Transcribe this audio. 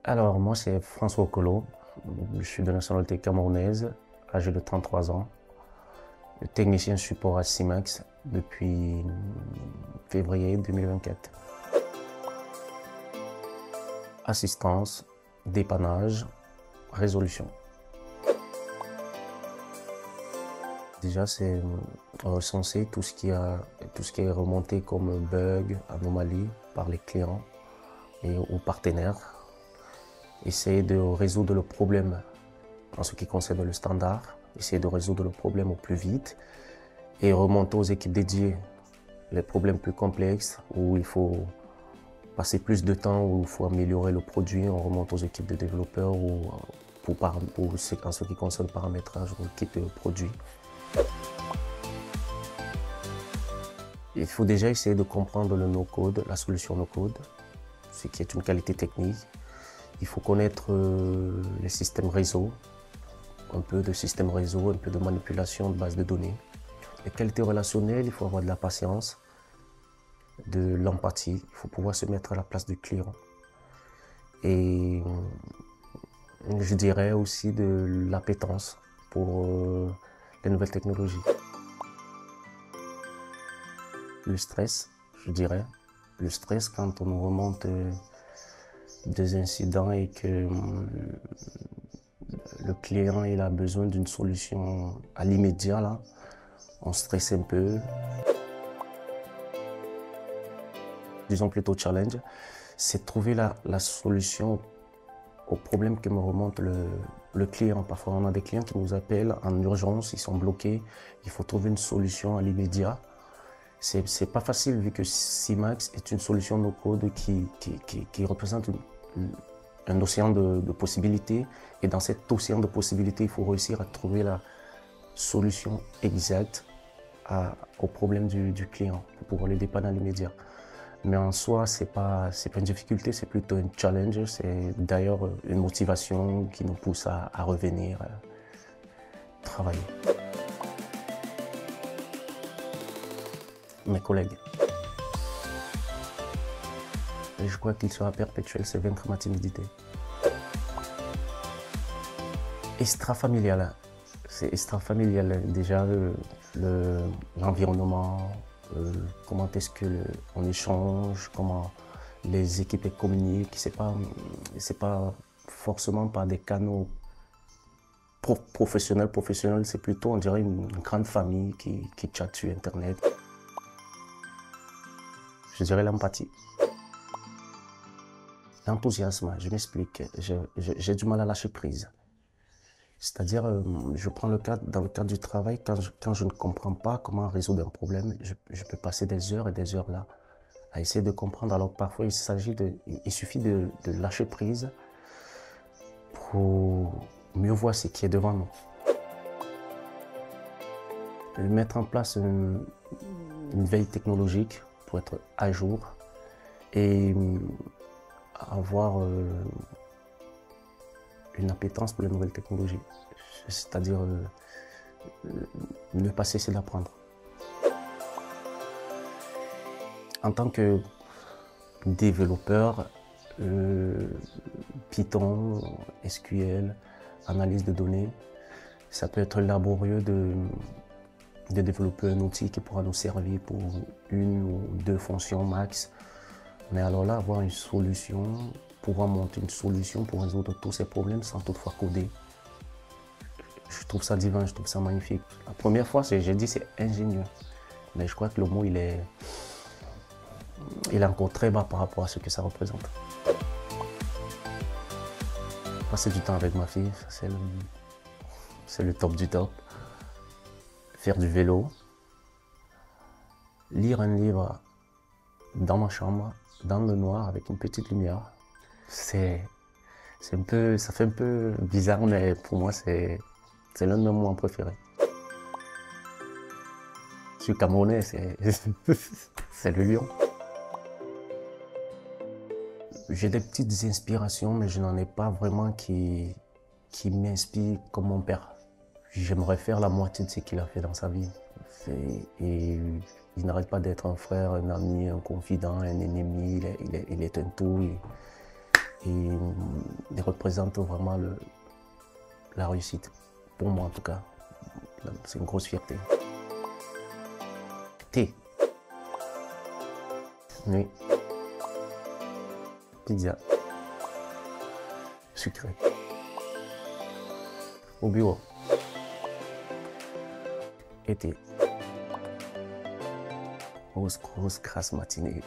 Alors, moi, c'est François Okolo. Je suis de nationalité camerounaise, âgé de 33 ans. Technicien support à Simax depuis février 2024. Assistance, dépannage, résolution. Déjà, c'est recenser tout ce qui est remonté comme bug, anomalie par les clients et aux partenaires. Essayer de résoudre le problème en ce qui concerne le standard, essayer de résoudre le problème au plus vite et remonter aux équipes dédiées les problèmes plus complexes où il faut passer plus de temps, où il faut améliorer le produit, on remonte aux équipes de développeurs ou en ce qui concerne le paramétrage ou l'équipe de produit. Il faut déjà essayer de comprendre le no-code, la solution no-code, ce qui est une qualité technique. Il faut connaître les systèmes réseau, un peu de système réseau, un peu de manipulation de base de données. Les qualités relationnelles, il faut avoir de la patience, de l'empathie, il faut pouvoir se mettre à la place du client. Et je dirais aussi de l'appétence pour les nouvelles technologies. Le stress, je dirais. Le stress quand on nous remonte des incidents et que le client il a besoin d'une solution à l'immédiat, là, on stresse un peu. Disons plutôt challenge, c'est trouver la solution au problème que me remonte le client. Parfois, on a des clients qui nous appellent en urgence, ils sont bloqués, il faut trouver une solution à l'immédiat. C'est pas facile vu que Simax est une solution no-code qui représente un océan de possibilités. Et dans cet océan de possibilités, il faut réussir à trouver la solution exacte au problème du client pour pouvoir le dépanner à l'immédiat. Mais en soi, c'est pas une difficulté, c'est plutôt un challenge. C'est d'ailleurs une motivation qui nous pousse à revenir travailler. Mes collègues. Et je crois qu'il sera perpétuel, c'est vaincre ma timidité. Extra-familial. C'est extra-familial. Déjà, l'environnement, comment est-ce qu'on échange, comment les équipes communiquent. C'est pas forcément par des canaux professionnels. C'est plutôt, on dirait, une grande famille qui chatte sur Internet. Je dirais l'empathie. L'enthousiasme, je m'explique. J'ai du mal à lâcher prise. C'est-à-dire, je prends dans le cadre du travail, quand je ne comprends pas comment résoudre un problème, je peux passer des heures et des heures là à essayer de comprendre. Alors parfois, il suffit de lâcher prise pour mieux voir ce qui est devant nous. Mettre en place une veille technologique pour être à jour et avoir une appétence pour les nouvelles technologies, c'est-à-dire ne pas cesser d'apprendre. En tant que développeur, Python, SQL, analyse de données, ça peut être laborieux de développer un outil qui pourra nous servir pour une ou deux fonctions max. Mais alors là, avoir une solution, pouvoir monter une solution pour résoudre tous ces problèmes sans toutefois coder, je trouve ça divin, je trouve ça magnifique. La première fois, j'ai dit c'est ingénieux. Mais je crois que le mot, il est encore très bas par rapport à ce que ça représente. Passer du temps avec ma fille, c'est le top du top. Faire du vélo, lire un livre dans ma chambre, dans le noir, avec une petite lumière. Ça fait un peu bizarre, mais pour moi, c'est l'un de mes moments préférés. Je suis camerounais, c'est le lion. J'ai des petites inspirations, mais je n'en ai pas vraiment qui m'inspirent comme mon père. J'aimerais faire la moitié de ce qu'il a fait dans sa vie. Et il n'arrête pas d'être un frère, un ami, un confident, un ennemi. Il est un tout. et ils représentent vraiment la réussite. Pour moi en tout cas, c'est une grosse fierté. Thé. Nuit. Pizza. Sucré. Au bureau. Été. Grosse grasse matinée.